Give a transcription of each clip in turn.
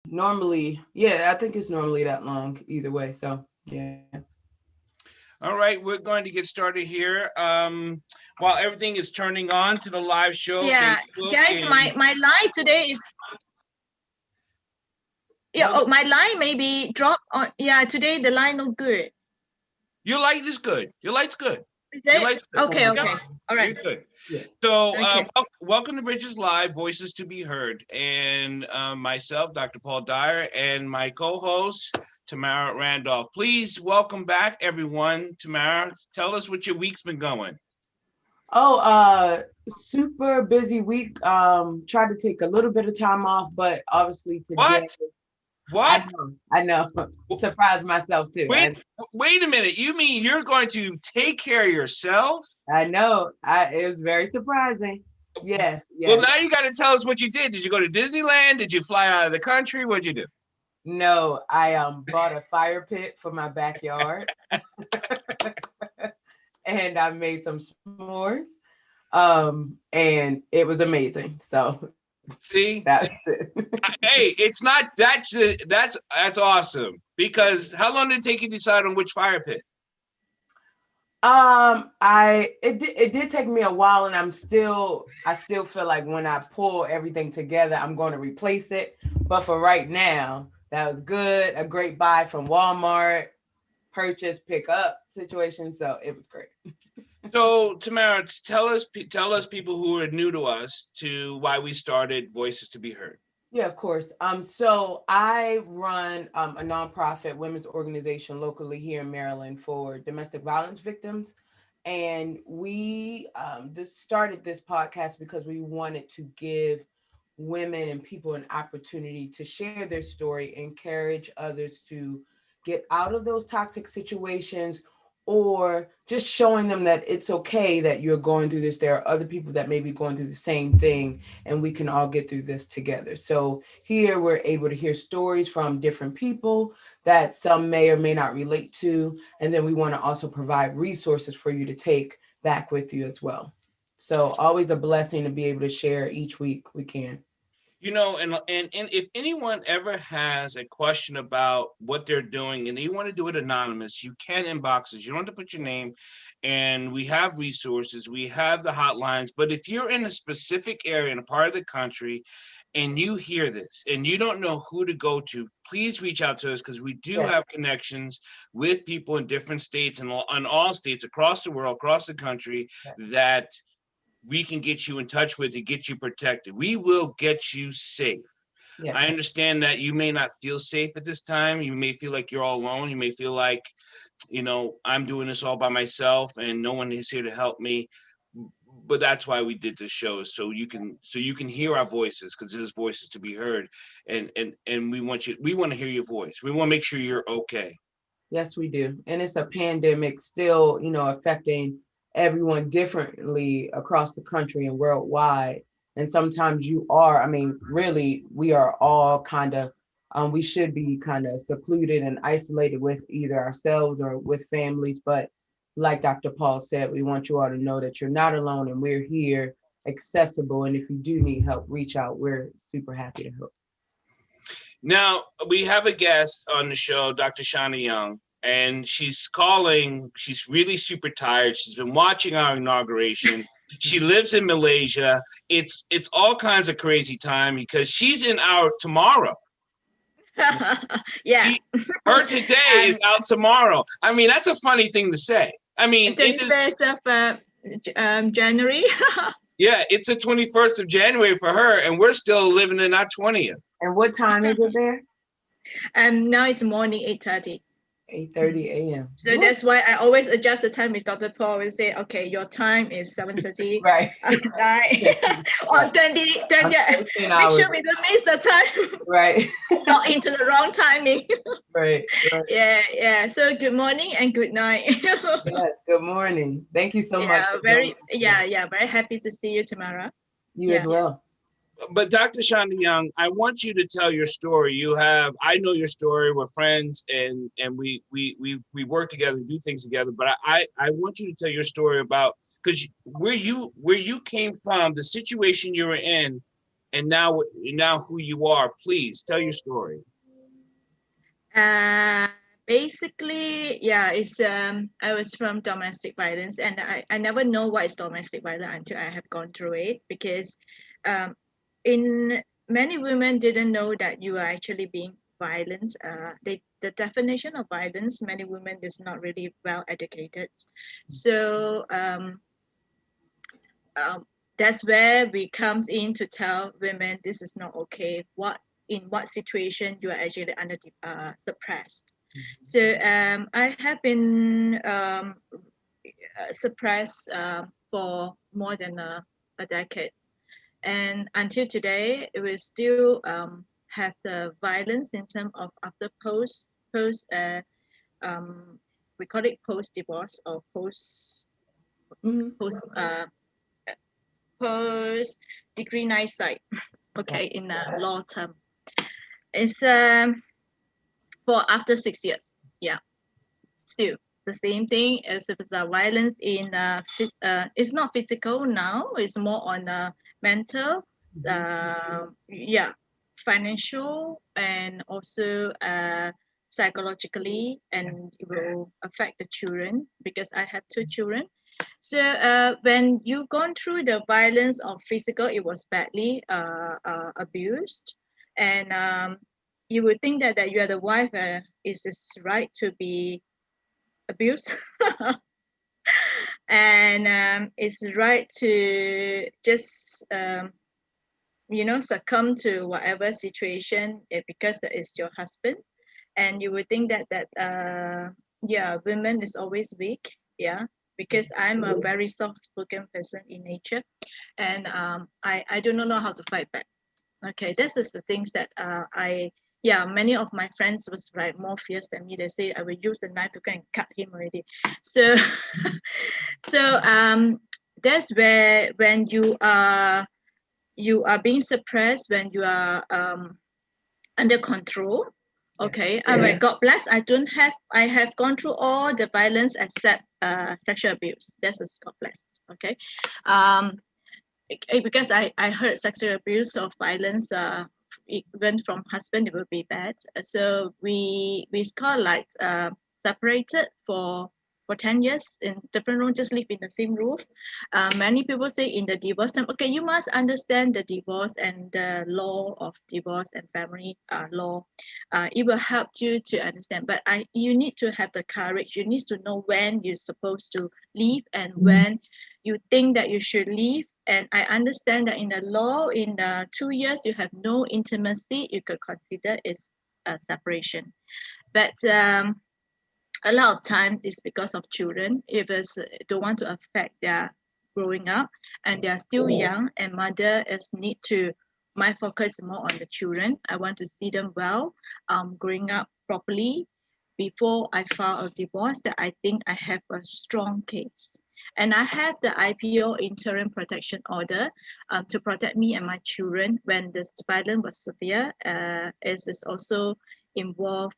normally, yeah, I think it's normally that long either way. So yeah. All right, we're going to get started here. While everything is turning on to the live show, Yeah, Facebook guys, and my line today is yeah. hold on. Oh, my line maybe drop on. Yeah, today the line no good. Your light is good. Your light's good. Is Your it? light's good. Okay, Sound okay. Yep, fine. All you're right. good. Yeah. So, Okay. welcome to Bridges Live, Voices to be Heard, and myself, Dr. Paul Dyer, and my co-host, Tamara Randolph. Please welcome back, everyone. Tamara, tell us what your week's been going. Oh, super busy week. Tried to take a little bit of time off, but obviously today, What? What? I know, surprised myself too. Wait, wait a minute. You mean you're going to take care of yourself? I know. It was very surprising. Yes, Well, yes. now you got to tell us what you did. Did you go to Disneyland? Did you fly out of the country? What'd you do? No, I bought a fire pit for my backyard and I made some s'mores. And it was amazing. So See, that's it. hey, it's not that's awesome. Because how long did it take you to decide on which fire pit? It did take me a while, and I still feel like when I pull everything together, I'm going to replace it. But for right now, that was good. A great buy from Walmart, purchase, pick up situation. So it was great. So, Tamara, tell us people who are new to us to why we started Voices to be Heard. Yeah, of course. So I run a nonprofit women's organization locally here in Maryland for domestic violence victims. And we just started this podcast because we wanted to give women and people an opportunity to share their story, encourage others to get out of those toxic situations, or just showing them that it's okay that you're going through this. There are other people that may be going through the same thing, and we can all get through this together. So here we're able to hear stories from different people that some may or may not relate to. And then we want to also provide resources for you to take back with you as well. So always a blessing to be able to share each week we can. You know, and if anyone ever has a question about what they're doing and you want to do it anonymous, you can inbox us. You don't have to put your name, and we have resources, we have the hotlines. But if you're in a specific area in a part of the country and you hear this and you don't know who to go to, please reach out to us, because we do Yeah. have connections with people in different states and on all states across the world, across the country, Yeah. that we can get you in touch with to get you protected. We will get you safe. I Yes. understand that you may not feel safe at this time. You may feel like you're all alone. You may feel like, I'm doing this all by myself and no one is here to help me. But that's why we did this show, so you can hear our voices, because there's voices to be heard, and we want to hear your voice. We want to make sure you're okay. Yes, we do. And it's a pandemic still, affecting everyone differently across the country and worldwide. And sometimes I mean, really, we are all kind of, we should be kind of secluded and isolated with either ourselves or with families. But like Dr. Paul said, we want you all to know that you're not alone and we're here, accessible. And if you do need help, reach out. We're super happy to help. Now, we have a guest on the show, Dr. Shauna Young, and she's calling. She's really super tired. She's been watching our inauguration. She lives in Malaysia. It's all kinds of crazy time because she's in our tomorrow. Yeah. Her today is out tomorrow. I mean, that's a funny thing to say. I mean, it is. 21st of January. Yeah, it's the 21st of January for her, and we're still living in our 20th. And what time is it there? Now it's morning 8:30. 8:30 a.m. So that's why I always adjust the time with Dr. Paul and say, okay, your time is 7:30. Right. Or 20, 20. Make sure we don't miss the time. Right. Not into the wrong timing. Right. Yeah. So good morning and good night. Yes. Good morning. Thank you so much. Very happy to see you, Tamara. You as well. But Dr. Shauna Young, I want you to tell your story. I know your story. We're friends, and we work together and do things together. But I want you to tell your story about, because where you came from, the situation you were in. and now who you are. Please tell your story. Uh, Basically, yeah, it's I was from domestic violence, and I never know what is domestic violence until I have gone through it, because um in many women didn't know that you are actually being violent. The definition of violence, many women is not really well educated. So um, that's where we comes in to tell women this is not okay. What in what situation you are actually under suppressed. So I have been suppressed for more than a decade, and until today, it will still have the violence in terms of after post um, we call it post divorce or Mm-hmm. post post degree nine site. Got Okay, in a law term, it's for after 6 years. Yeah, still the same thing as if it's a violence in it's not physical now, it's more on mental, Mhm. yeah, financial, and also psychologically, and it will affect the children because I have two children. So when you gone through the violence of physical, it was badly abused, and you would think that you are the wife, is this right to be abused? And it's right to just succumb to whatever situation, because that is your husband. And you would think that yeah, women is always weak. Yeah, because I'm a very soft spoken person in nature, and I do not know how to fight back. Okay, this is the things that I yeah, many of my friends was like more fierce than me. They say I will use the knife to go and cut him already. So so that's where when you are being suppressed, when you are under control. Yeah. Okay, God bless, I have gone through all the violence except sexual abuse. That's a God bless. Okay, um because I heard sexual abuse or violence even from husband, it will be bad. So we call like separated for 10 years in different rooms, just live in the same roof. Many people say in the divorce time, okay, you must understand the divorce and the law of divorce and family law. It will help you to understand, but you need to have the courage. You need to know when you're supposed to leave and when you think that you should leave. And I understand that in the law, in the 2 years, you have no intimacy, you could consider is a separation. But a lot of times it's because of children. If it's don't want to affect their growing up, and they are still young, and mother is need to. My focus is more on the children. I want to see them well, growing up properly. Before I file a divorce, that I think I have a strong case, and I have the IPO interim protection order to protect me and my children when the violence was severe. It is also involve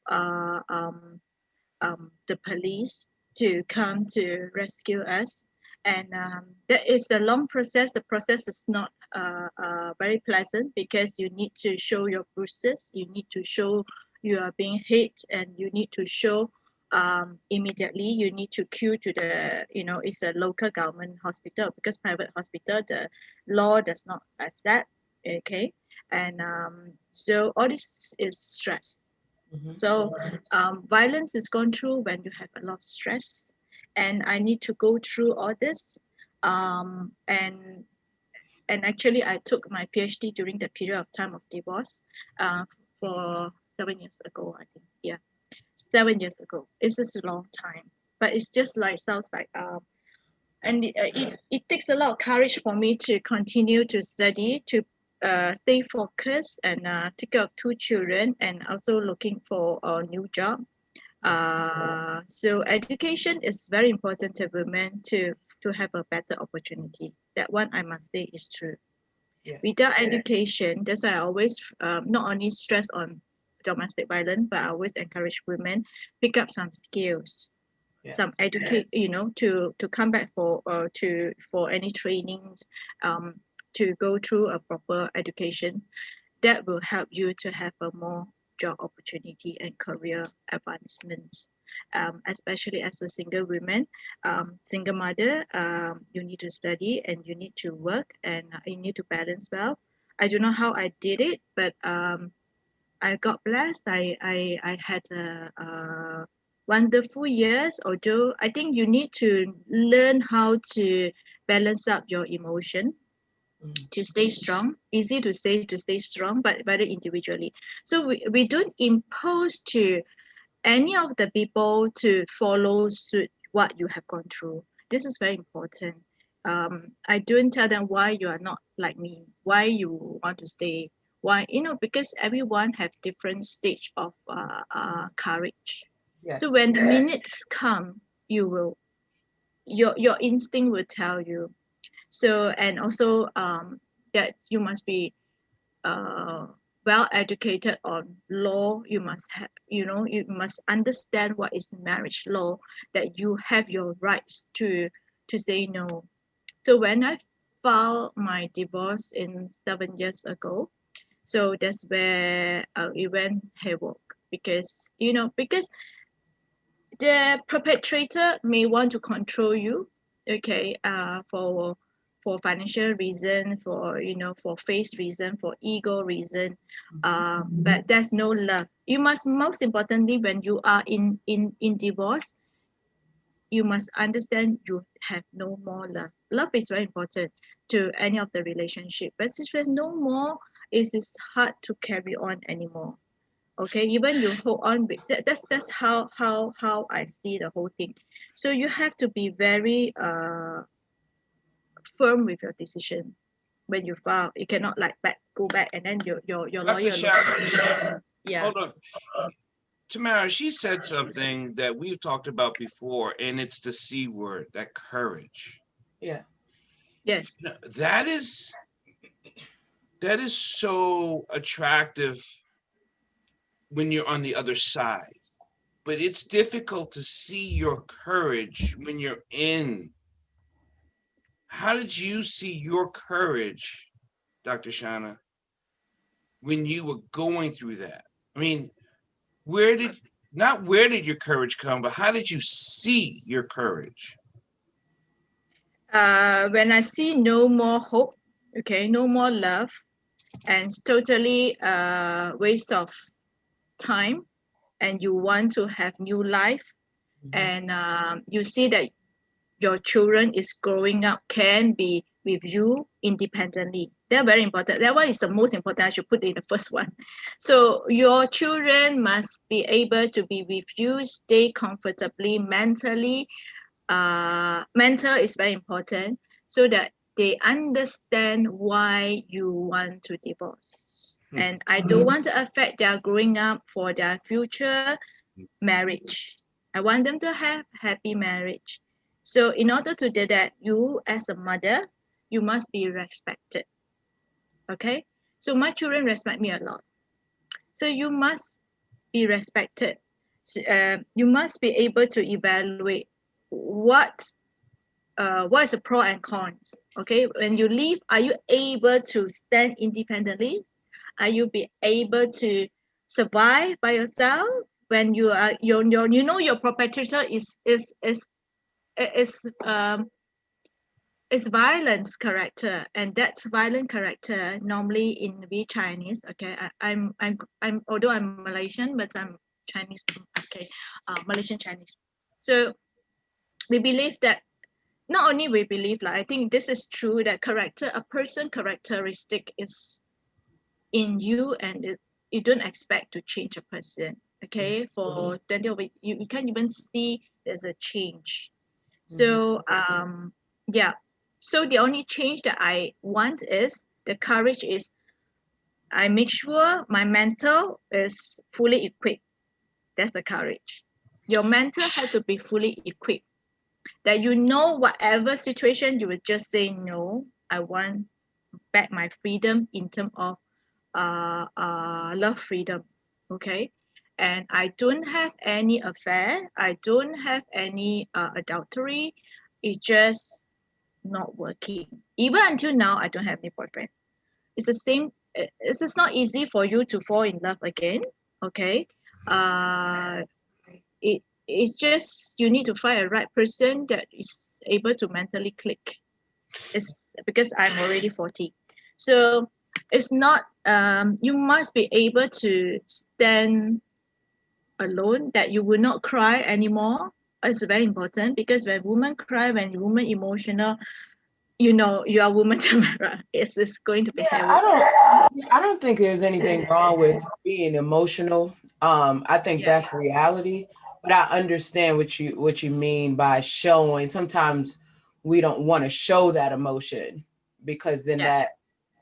the police to come to rescue us. And that is the long process. The process is not very pleasant because you need to show your bruises, you need to show you are being hit, and you need to show immediately. You need to queue to the, it's a local government hospital, because private hospital, the law does not accept. Okay. And so all this is stress. Mhm. So violence is gone through when you have a lot of stress, and I need to go through all this. Um, and and actually, I took my PhD during the period of time of divorce, for 7 years ago, I think. Yeah, 7 years ago. It's just a long time, but it's just like sounds like and it takes a lot of courage for me to continue to study, to stay focused, and take care of two children, and also looking for a new job. So education is very important to women to have a better opportunity. That one I must say is true. Yes. Without education, that's why I always not only stress on domestic violence, but I always encourage women pick up some skills, some Yes. educate, to come back for any trainings, um to go through a proper education that will help you to have a more job opportunity and career advancements. Especially as a single woman, single mother, you need to study and you need to work and you need to balance well. I don't know how I did it, but I got blessed. I had a wonderful years. Although I think you need to learn how to balance up your emotion to stay strong. Easy to stay strong, but very individually. So we don't impose to any of the people to follow suit what you have gone through. This is very important. I don't tell them why you are not like me, why you want to stay, why, because everyone have different stage of courage. So Yes. when the minutes come, you will your instinct will tell you. So and also that you must be uh, well educated on law. You must have, you must understand what is marriage law, that you have your rights to say no. So when I filed my divorce in 7 years ago, so that's where it went haywire, because because the perpetrator may want to control you, okay, for financial reason, for for face reason, for ego reason, but there's no love. You must, most importantly, when you are in divorce, you must understand you have no more love. Love is very important to any of the relationship, but if there's no more, it is hard to carry on anymore. Okay, even you hold on with that's how I see the whole thing. So you have to be very firm with your decision when you file. You cannot like go back and then your Dr. lawyer look Shah, at it. Yeah. hold on. Tamara, she said something that we've talked about before, and it's the C word, that courage. Yeah. Yes. That is so attractive when you're on the other side. But it's difficult to see your courage when you're in. How did you see your courage, Dr. Shana, when you were going through that? I mean, where did not where did your courage come, but how did you see your courage? When I see no more hope, okay, no more love, and it's totally waste of time, and you want to have new life, and you see that your children is growing up can be with you independently. They're very important. That one is the most important. I should put in the first one. So your children must be able to be with you, stay comfortably mentally. Mental is very important, so that they understand why you want to divorce. And I don't want to affect their growing up for their future marriage. I want them to have happy marriage. So in order to do that, you as a mother, you must be respected. Okay? So my children respect me a lot. So you must be respected. You must be able to evaluate what is the pro and cons. Okay? When you leave, are you able to stand independently? Are you be able to survive by yourself when you are your perpetrator is is violence character, and that's violent character normally in we Chinese. Okay, I'm although I'm Malaysian, but I'm Chinese. Okay, Malaysian Chinese. So we believe that, not only we believe, like I think this is true, that character, a person characteristic is in you, and you don't expect to change a person. Okay, for 20 of it, you can't even see there's a change. So yeah, so the only change that I want is the courage is, I make sure my mental is fully equipped. That's the courage. Your mental has to be fully equipped, that whatever situation, you would just say no. I want back my freedom in terms of love freedom. Okay, and I don't have any affair, I don't have any adultery. It's just not working. Even until now, I don't have any boyfriend. It's the same. It's just not easy for you to fall in love again. Okay. Uh, it's just you need to find a right person that is able to mentally click. It's because I'm already 40. So it's not you must be able to stand alone, that you will not cry anymore. It's very important because when women cry, when women emotional, you know you are woman Tamara. It's going to be Yeah, hell. I don't think there's anything wrong with being emotional. I think Yeah, that's reality, but I understand what you mean by showing. Sometimes we don't want to show that emotion because then yeah. that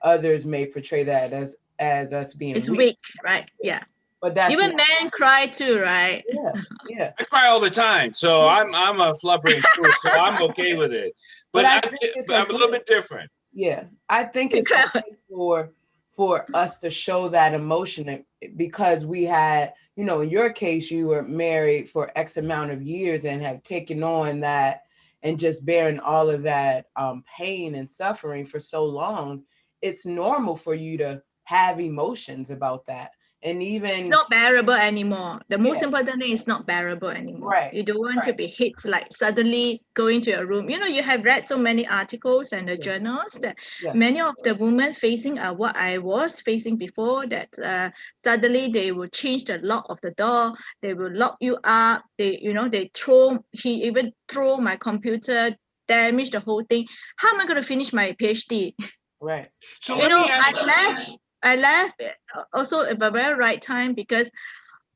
others may portray that as us being It's weak. weak, right? Yeah. But that's not. Even men cry too, right? Yeah, yeah. I cry all the time, so I'm a flubbering too, so I'm okay with it. But But I think it's but I'm a little okay. bit different. Yeah, I think You it's cry. okay for us to show that emotion because we had, in your case, you were married for X amount of years and have taken on that and just bearing all of that pain and suffering for so long. It's normal for you to have emotions about that, and It's even not bearable anymore. The most yeah, important thing is not bearable anymore. right, You don't want to right, be hit like suddenly go into a room. You know, you have read so many articles and the yeah, journals that yeah, many of the women facing are what I was facing before, that suddenly they will change the lock of the door, they will lock you up, he even throw my computer, damage the whole thing. How am I going to finish my PhD? right, So right, You let me know, ask you. I left also at the very right time because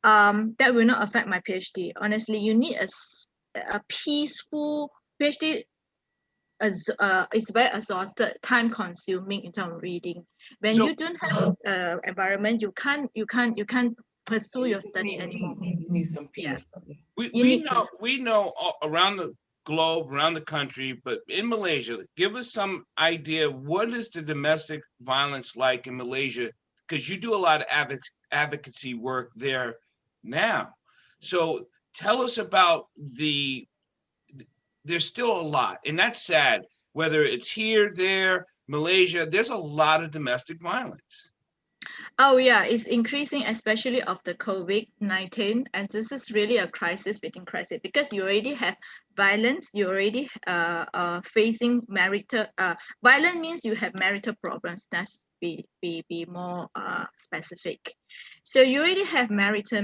that will not affect my PhD. Honestly, you need a peaceful PhD. As it's very exhausted, time consuming in terms of reading. When So you don't have environment, you can't yeah. pursue You your just study need anymore. peace. You need some Yeah, peace. we you we need know peace. we know all around the globe, around the country, but in Malaysia, give us some idea, what is the domestic violence like in Malaysia? Because you do a lot of advocacy work there now. So tell us about there's still a lot, and that's sad. Whether it's here, there, Malaysia, there's a lot of domestic violence. Oh yeah, it's increasing, especially after COVID-19, and this is really a crisis within crisis because you already have violence. You already facing marital violence means you have marital problems. That's be more specific. So you already have marital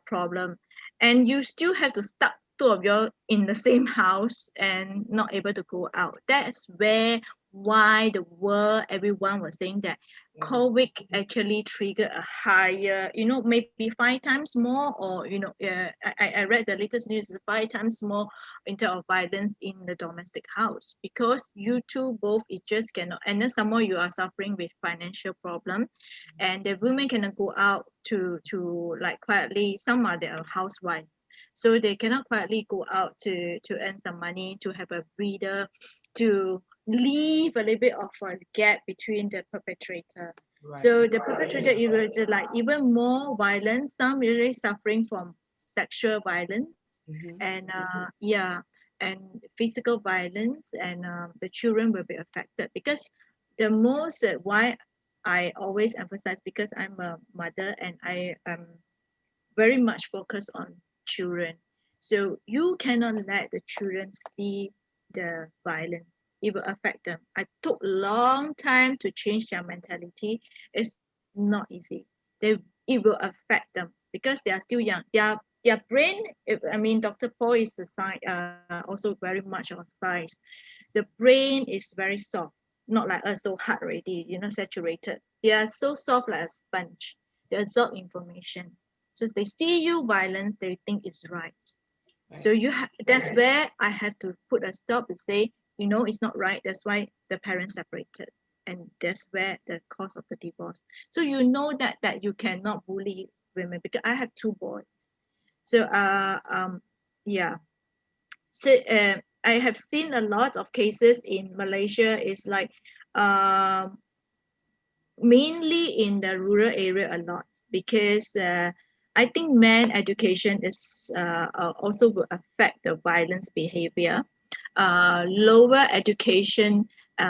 problem, and you still have to stuck two of you in the same house and not able to go out. That's where why the world everyone was saying that COVID actually triggered a higher, maybe 5 times more, or I read the latest news is 5 times more in terms of violence in the domestic house because you two both it just cannot, and then some more you are suffering with financial problem, and the women cannot go out to like quietly. Some are their housewife, so they cannot quietly go out to earn some money to have a breather, to leave a little bit of a gap between the perpetrator. Right. So the perpetrator is like even more violent. Some really suffering from sexual violence Hmm. and yeah, and physical violence, and the children will be affected because the most why I always emphasize because I'm a mother and I am very much focused on children. So you cannot let the children see the violence. It will affect them. I took long time to change their mentality. It's not easy. It will affect them because they are still young. Their brain. I mean, Dr. Paul is a also very much of a science. The brain is very soft, not like us so hard already. Saturated. They are so soft like a sponge. They absorb information. So they see you violence, they think it's right. Right. So that's where I have to put a stop and say, it's not right. That's why the parents separated. And that's where the cause of the divorce. So you know that you cannot bully women because I have two boys. So yeah. So I have seen a lot of cases in Malaysia. It's like um mainly in the rural area a lot because I think men education is also will affect the violence behavior. lower education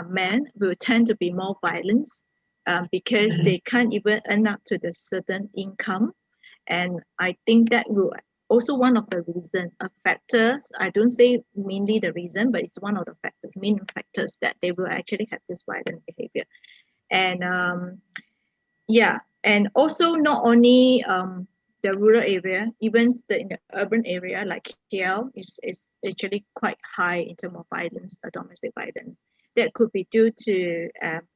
men will tend to be more violent because they can't even earn up to the certain income. And I think that will also one of the reason factors. I don't say mainly the reason, but it's one of the factors, main factors that they will actually have this violent behavior. And yeah, and also not only the rural area, even in the urban area like KL is actually quite high in terms of violence, domestic violence. That could be due to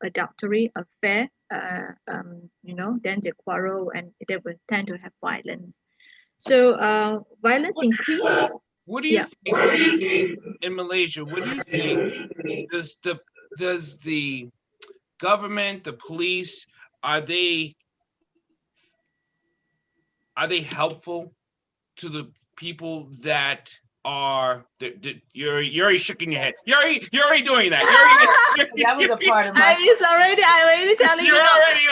adultery, affair, then they quarrel and they will tend to have violence. So violence increase. What do you Yeah. think in Malaysia? What do you think does the government, the police, are they helpful to the people that are you're already shaking your head. You're already doing that. That was a part of my. I'm already telling you. You're already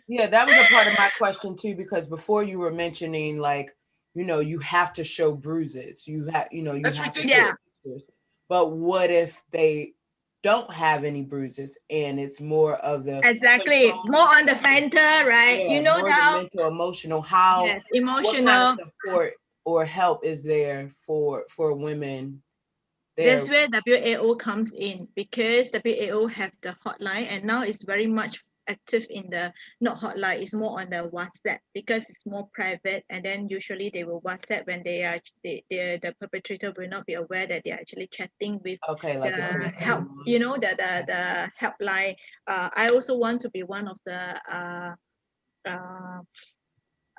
Yeah, that was a part of my question too, because before you were mentioning like, you have to show bruises. You have, you That's have to ridiculous. show pictures. But what if they don't have any bruises and it's more of the Exactly. More on the mental, right? yeah, more the how mental, emotional, how yes, what kind of emotional. support or help is there for women there? That's where WAO comes in because WAO have the hotline and now it's very much active in the not hotline, it's more on the WhatsApp because it's more private and then usually they will WhatsApp when the perpetrator will not be aware that they are actually chatting with Okay, like if the there's help, someone- the helpline. I also want to be one of the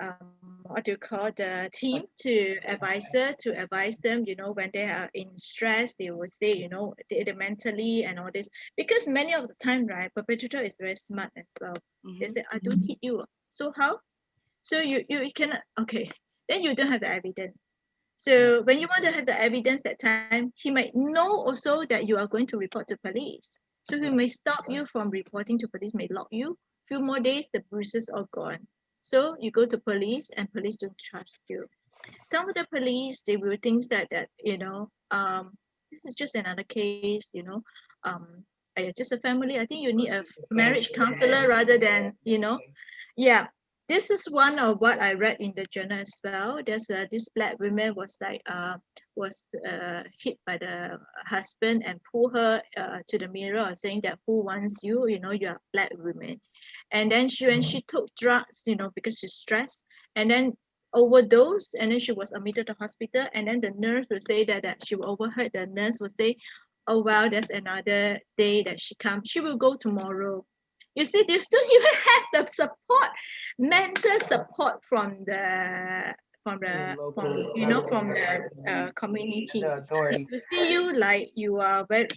uh, what do you call the team to advise them, when they are in stress, they will say, they mentally and all this, because many of the time, right, perpetrator is very smart as well. They say, I don't hit you, so how? So you cannot, okay, then you don't have the evidence. So when you want to have the evidence that time, he might know also that you are going to report to police. So he may stop you from reporting to police, may lock you. Few more days, the bruises are gone. So you go to police and police don't trust you. Some of the police, they will think this is just another case, just a family. I think you need a marriage counselor rather than, yeah. This is one of what I read in the journal as well. There's this black woman was hit by the husband and pull her to the mirror saying that who wants you, you are black woman. And then when she took drugs, because she's stressed, and then overdose, and then she was admitted to hospital, and then the nurse will say that she will overheard the nurse will say, oh well, there's another day that she will go tomorrow. You see, they still even have the support, mental support from the community. the authority. To see you like you are very,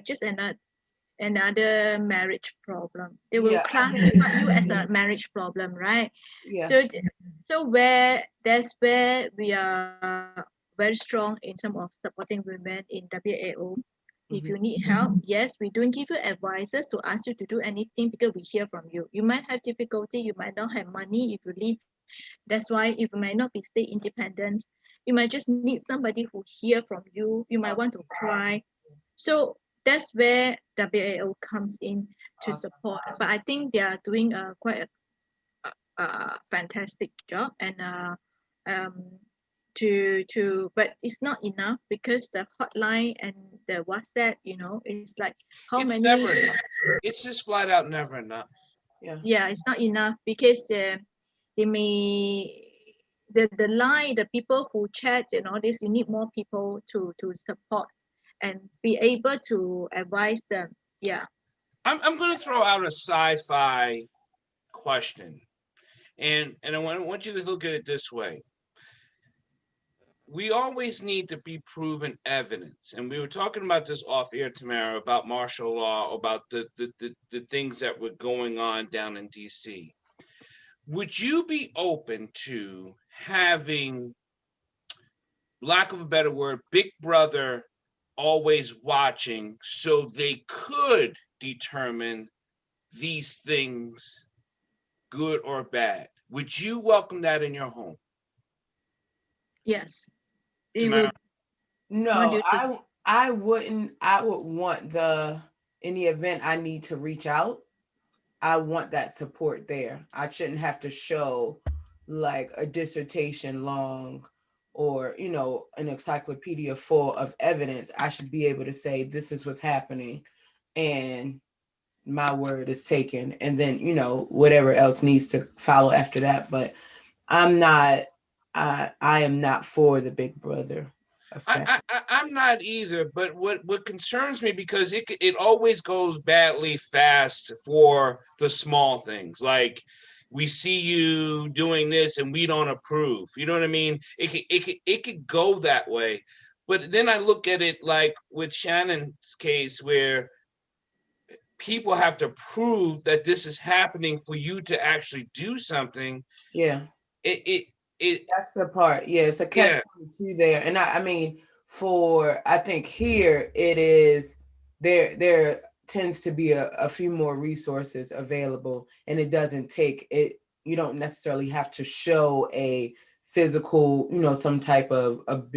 just another marriage problem. They will Yeah, I think classify you as a marriage problem, right? yeah. So that's where we are very strong in terms of supporting women in WAO. If you need help, yes, we don't give you advices to ask you to do anything because we hear from you. You might have difficulty, you might not have money if you leave. That's why if you might not be stay independent, you might just need somebody who hear from you. You might want to cry. So that's where WAO comes in to Awesome. support. But I think they are doing quite a fantastic job and um, but it's not enough because the hotline and the WhatsApp, it's like how It's many. never enough. It's just flat out never enough. Yeah, it's not enough because they may the line, the people who chat and all this, you need more people to support and be able to advise them. Yeah. I'm going to throw out a sci-fi question, and I want you to look at it this way. We always need to be proven evidence, and we were talking about this off air, Tamara, about martial law, about the things that were going on down in DC. Would you be open to having, lack of a better word, Big Brother always watching so they could determine these things, good or bad? Would you welcome that in your home? Yes. It will Tamara? want No, you to. I wouldn't. I would want in the event I need to reach out, I want that support there. I shouldn't have to show like a dissertation long or, an encyclopedia full of evidence. I should be able to say this is what's happening and my word is taken, and then, whatever else needs to follow after that. But I'm not I am not for the big brother effect. I'm not either, but what concerns me, because it always goes badly fast for the small things, like we see you doing this and we don't approve. You know what I mean? It could go that way, but then I look at it like with Shannon's case, where people have to prove that this is happening for you to actually do something. Yeah. It it it That's the part. Yeah, it's a catch yeah. 22 there. And I mean, I think here it is, there tends to be a few more resources available, and it doesn't take it. You don't necessarily have to show a physical, some type of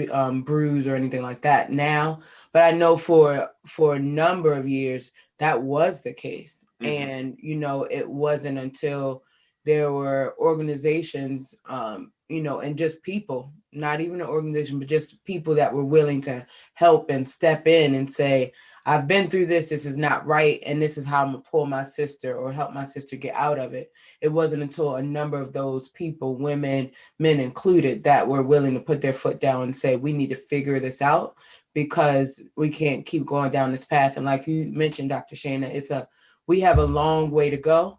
bruise or anything like that now. But I know for a number of years that was the case. Mhm. And, it wasn't until there were organizations, and just people, not even an organization, but just people that were willing to help and step in and say, I've been through this, this is not right, and this is how I'm gonna pull my sister or help my sister get out of it. It wasn't until a number of those people, women, men included, that were willing to put their foot down and say, we need to figure this out, because we can't keep going down this path. And like you mentioned, Dr. Shana, we have a long way to go.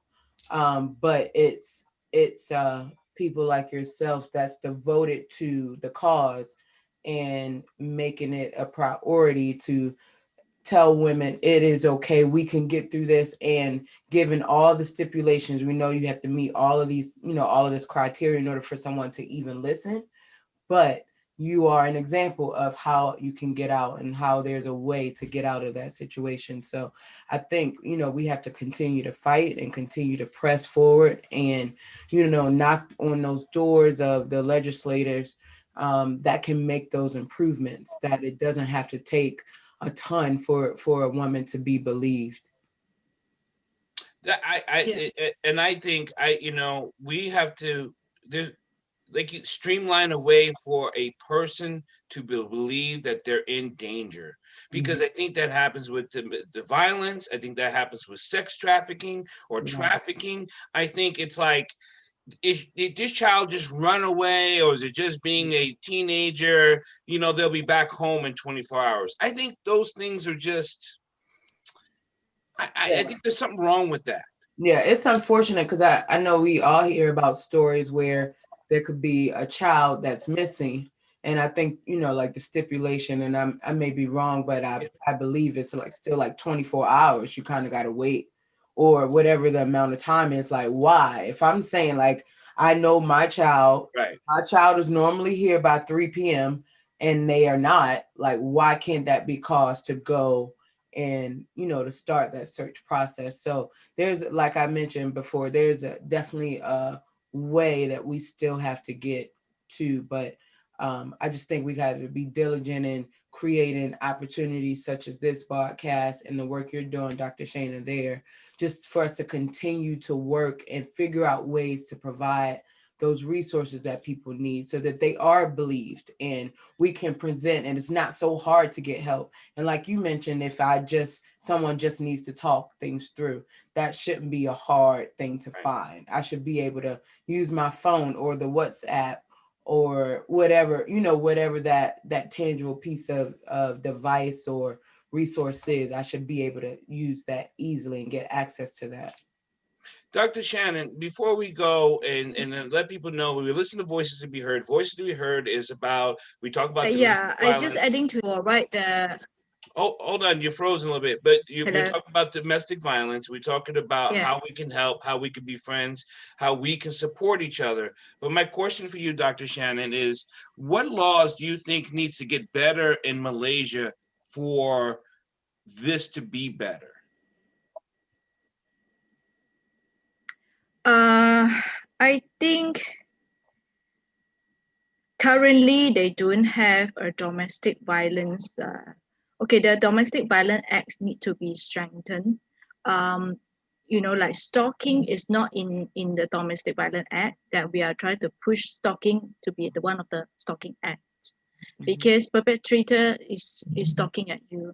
But it's people like yourself that's devoted to the cause and making it a priority to tell women it is okay, we can get through this. And given all the stipulations, we know you have to meet all of these, all of this criteria in order for someone to even listen. But you are an example of how you can get out and how there's a way to get out of that situation. So I think, we have to continue to fight and continue to press forward and, knock on those doors of the legislators, that can make those improvements, that it doesn't have to take a ton for a woman to be believed. That Yeah. and I think we have to, there's like streamline a way for a person to believe that they're in danger, because Mhm. I think that happens with the violence. I think that happens with sex trafficking or Yeah. trafficking. I think it's like, did this child just run away, or is it just being a teenager? They'll be back home in 24 hours. I think those things are just, I Yeah. think there's something wrong with that. Yeah, it's unfortunate because I know we all hear about stories where there could be a child that's missing. And I think, like the stipulation, and I may be wrong, but I believe it's like still like 24 hours. You kind of got to wait, or whatever the amount of time is. Like, why? If I'm saying, like, I know Right. my child is normally here by 3 p.m. and they are not, like, why can't that be cause to go and, to start that search process? So, there's, like I mentioned before, there's definitely a way that we still have to get to. But I just think we got to be diligent in creating opportunities such as this podcast and the work you're doing, Dr. Shana, there, just for us to continue to work and figure out ways to provide those resources that people need so that they are believed and we can present, and it's not so hard to get help. And like you mentioned, if someone just needs to talk things through, that shouldn't be a hard thing to Right. find. I should be able to use my phone or the WhatsApp or whatever, whatever that tangible piece of device or resource is. I should be able to use that easily and get access to that. Dr. Shannon, before we go and then let people know, we listen to Voices to Be Heard. Voices to Be Heard is about, we talk about domestic Yeah, I just violence. adding to right the Oh, hold on, you're frozen a little bit, but we're hello. talking about domestic violence. We're talking about Yeah. how we can help, how we can be friends, how we can support each other. But my question for you, Dr. Shannon, is what laws do you think needs to get better in Malaysia for this to be better? Uh, I think currently they don't have a domestic violence. Okay, the domestic violence acts need to be strengthened. Um, like stalking is not in the domestic violence act, that we are trying to push stalking to be the one of the stalking act, because perpetrator is stalking at you.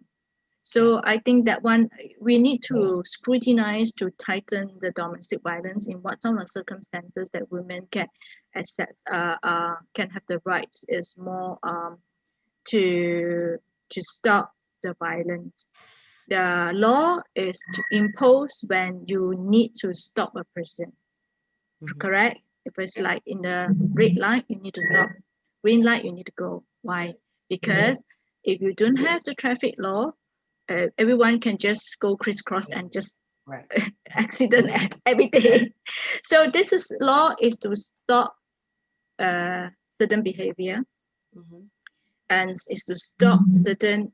So I think that one we need to scrutinize to tighten the domestic violence in what some of the circumstances that women can access, can have the rights is more to stop the violence. The law is to impose when you need to stop a person, correct? If it's like in the red light, you need to stop. Green light, you need to go. Why? Because if you don't have the traffic law, everyone can just go crisscross and just Right. accident every day. So this is law is to stop certain behavior, and is to stop certain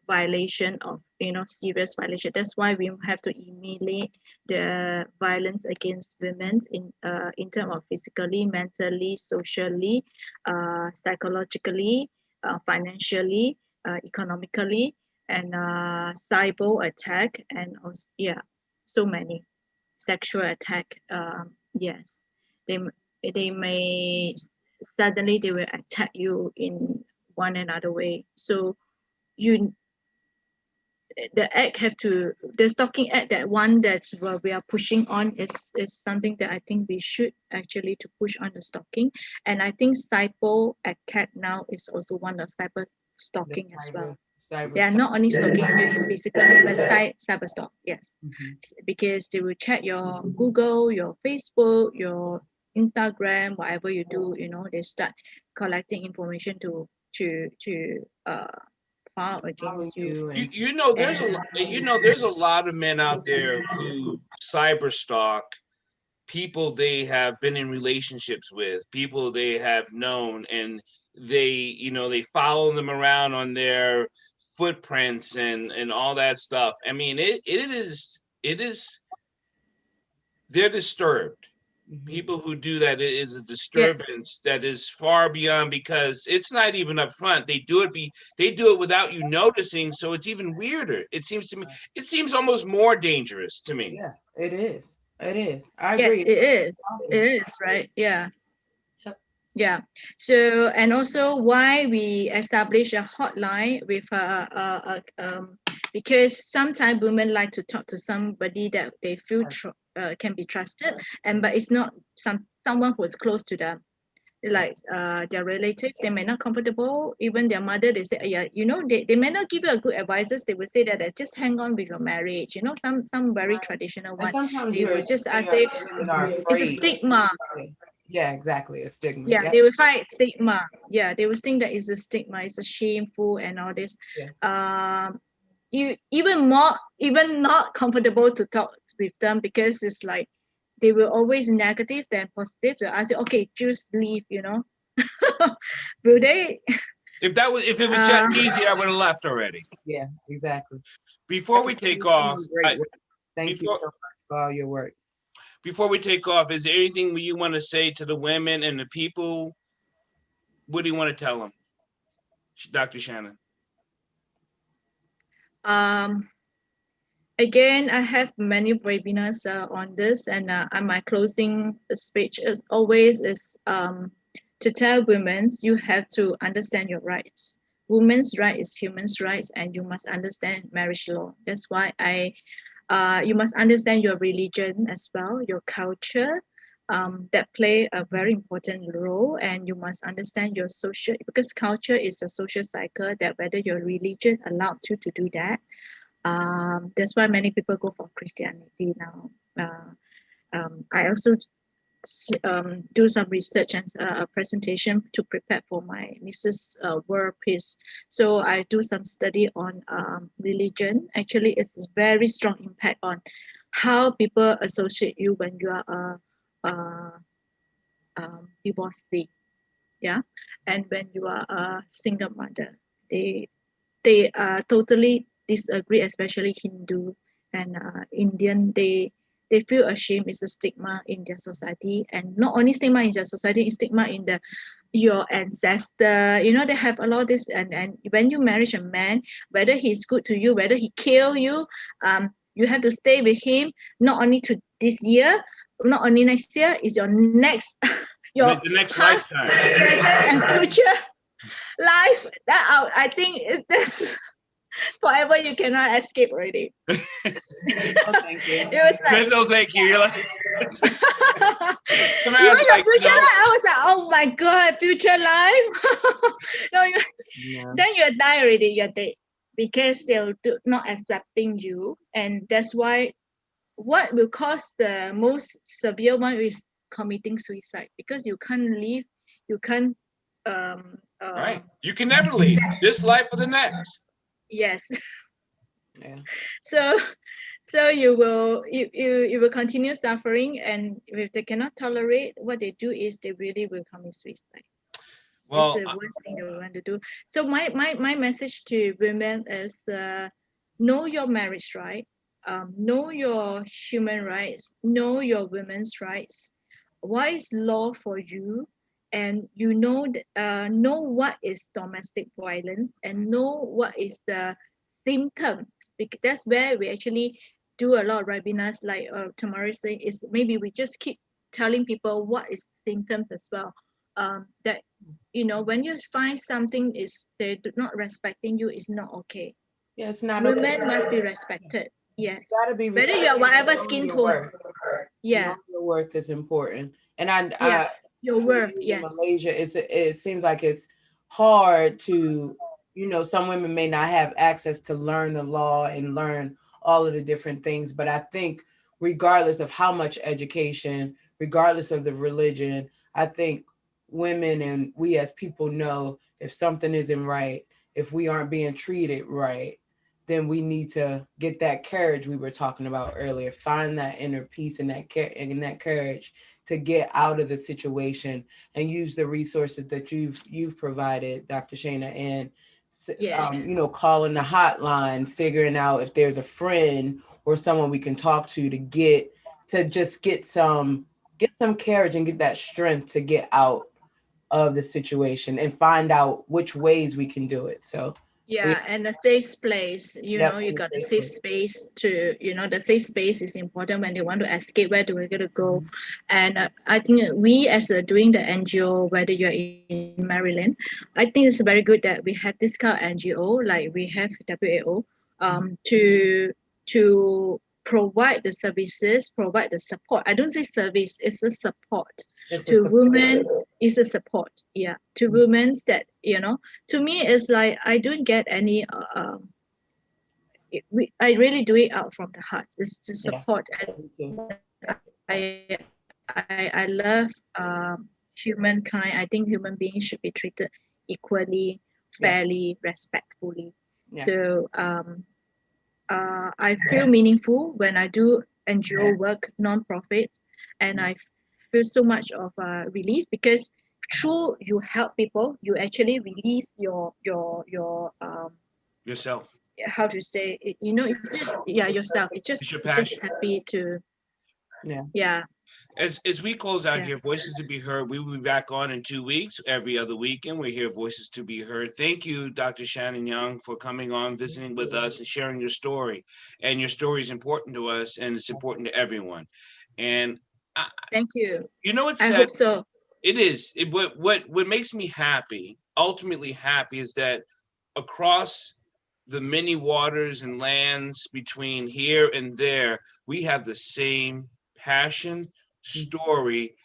violation of serious violation. That's why we have to eliminate the violence against women in terms of physically, mentally, socially, psychologically, financially, economically, and cyber attack, and also, so many sexual attack. Yes, they they may suddenly they will attack you in one another way. So you the act have to the stalking act, that one that's what we are pushing on is something that I think we should actually to push on the stalking. And I think cyber attack now is also one of cyber stalking as well. They are not only stalking you physically, but cyber stalk, yes. Because they will check your Google, your Facebook, your Instagram, whatever you do, they start collecting information to file against you. There's a lot of men out there who cyber stalk people they have been in relationships with, people they have known, and they follow them around on their footprints and all that stuff. I mean, it is they're disturbed. People who do that, it is a disturbance that is far beyond, because it's not even up front. They do it without you noticing, so it's even weirder. It seems to me, it seems almost more dangerous to me. Yeah, it is. It is. I agree. Yes, it is. It is, right? Yeah. Yeah. So, and also why we establish a hotline with because sometimes women like to talk to somebody that they feel can be trusted, but it's not someone who is close to them, like their relative. They may not comfortable. Even their mother, they say, yeah, they may not give you a good advices. They will say that just hang on with your marriage. Some very traditional one. Sometimes they will just ask, it's a stigma. Yeah, exactly. A stigma. Yeah, they will fight stigma. Yeah, they will think that it's a stigma, it's a shameful and all this. You even not comfortable to talk with them, because it's like they will always negative than positive. They'll ask you, okay, just leave, Will they? If it was that easy, I would have left already. Yeah, exactly. Before we take off, thank you so much for all your work. Before we take off, is there anything you want to say to the women and the people? What do you want to tell them, Dr. Shannon? Again, I have many webinars on this, and my closing speech is always to tell women, you have to understand your rights. Women's right is human's rights, and you must understand marriage law. That's why you must understand your religion as well, your culture, that play a very important role, and you must understand your social, because culture is a social cycle, that whether your religion allowed you to do that. That's why many people go for Christianity now. I also do some research and a presentation to prepare for my Mrs. World Peace. So I do some study on religion. Actually, it's a very strong impact on how people associate you when you are a divorcee. Yeah, and when you are a single mother, they totally disagree, especially Hindu and Indian. They feel ashamed. It's a stigma in their society, and not only stigma in their society, it's stigma in the your ancestor, you know, they have a lot of this. And when you marry a man, whether he's good to you, whether he kill you, you have to stay with him not only to this year, not only next year, is your next your The next past, lifetime. present, and future life. That I think that's forever. You cannot escape already. Oh, thank you. It was like No, thank you. You're like, you Tamara's want your like, future life. I was like, oh my god, future life. No, Yeah. then you're die already. You're dead because they'll do not accepting you, and that's why what will cause the most severe one is committing suicide because you can't live, you can't um uh right. You can never leave this life or the next. yes. Yeah. So so you will continue suffering, and if they cannot tolerate, what they do is they really will commit suicide. It's Well, the worst thing they want to do. So my message to women is know your marriage right, know your human rights, know your women's rights, what is law for you, and you know what is domestic violence, and know what is the symptoms, because that's where we actually do a lot of webinars like Tamara saying, is maybe we just keep telling people what is symptoms as well. That when you find something is they do not respecting you, is not okay. Yeah, it's not okay. Women must be respected. Yes, You gotta be whether you are respected. whatever Knowing skin your tone. worth. Yeah, Knowing your worth is important. And yeah, your for worth. you in Yes, Malaysia, it seems like it's hard to, some women may not have access to learn the law and learn all of the different things. But I think regardless of how much education, regardless of the religion, I think women and we as people know if something isn't right, if we aren't being treated right, then we need to get that courage we were talking about earlier. Find that inner peace and that courage to get out of the situation and use the resources that you've provided, Dr. Shana, and yes, calling the hotline, figuring out if there's a friend or someone we can talk to just get some courage and get that strength to get out of the situation and find out which ways we can do it. So we yeah. And a safe place, yep, you in a got a safe safe place. space to, the safe space is important when they want to escape. Where do we going to go? Mhm. And I think we as doing the NGO, whether you're in Maryland, I think it's very good that we have this kind of NGO, like we have WAO, to provide the services, provide the support. I don't say service, it's a support It's a to support. women. Is a support, yeah, to Mhm. women that, to me it's like I don't get any I really do it out from the heart. It's to Yeah, support, and me too. I love humankind. I think human beings should be treated equally, Yeah, fairly, respectfully. yeah. So I feel meaningful when I do NGO work, non-profit, and Yeah. I feel so much of relief because through you help people, you actually release your yourself. how to say it, it's just, yeah, yourself. It's your It's just passion. happy to, Yeah. yeah, As we close out yeah. here, Voices to be Heard, we will be back on in 2 weeks, every other weekend. We're here, Voices to be Heard. Thank you, Dr. Shannon Young, for coming on, visiting with us, and sharing your story. And your story is important to us, and it's important to everyone. And I, Thank you. you know, it's I sad. hope so. It is. What makes me happy, ultimately happy, is that across the many waters and lands between here and there, we have the same passion, story,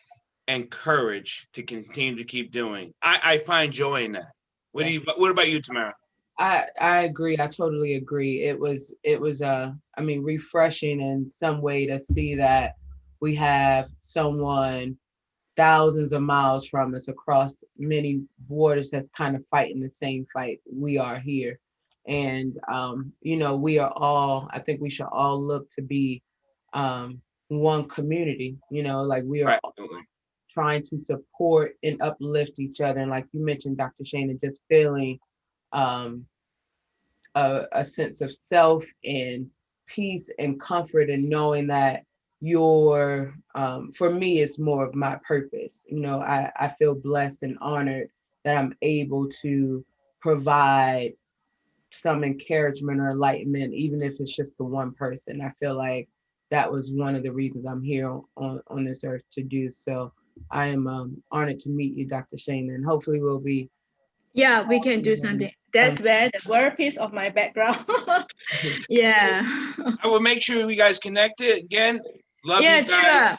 and courage to continue to keep doing. I find joy in that. Yeah. What about you, Tamara? I agree. I totally agree. It was I mean refreshing in some way to see that we have someone thousands of miles from us across many borders that's kind of fighting the same fight we are here. And we are all, I think we should all look to be one community, like we are Right. trying to support and uplift each other. And like you mentioned, Dr. Shane, just feeling um, a sense of self and peace and comfort and knowing that for me, it's more of my purpose. You know, I feel blessed and honored that I'm able to provide some encouragement or enlightenment, even if it's just to one person. I feel like that was one of the reasons I'm here on this earth to do. So I am honored to meet you, Dr. Shane, and hopefully we'll be Yeah, we can do talking something. That's some. where the world piece of my background. Yeah. I will make sure we guys connect it again. Love you Yeah, guys, sure.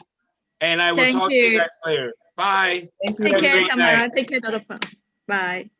and I will Thank talk to you you. guys later. Bye. Thank you, Have Take a everyone. care, great night. Tamara. Take care, Dr. Pang. Bye.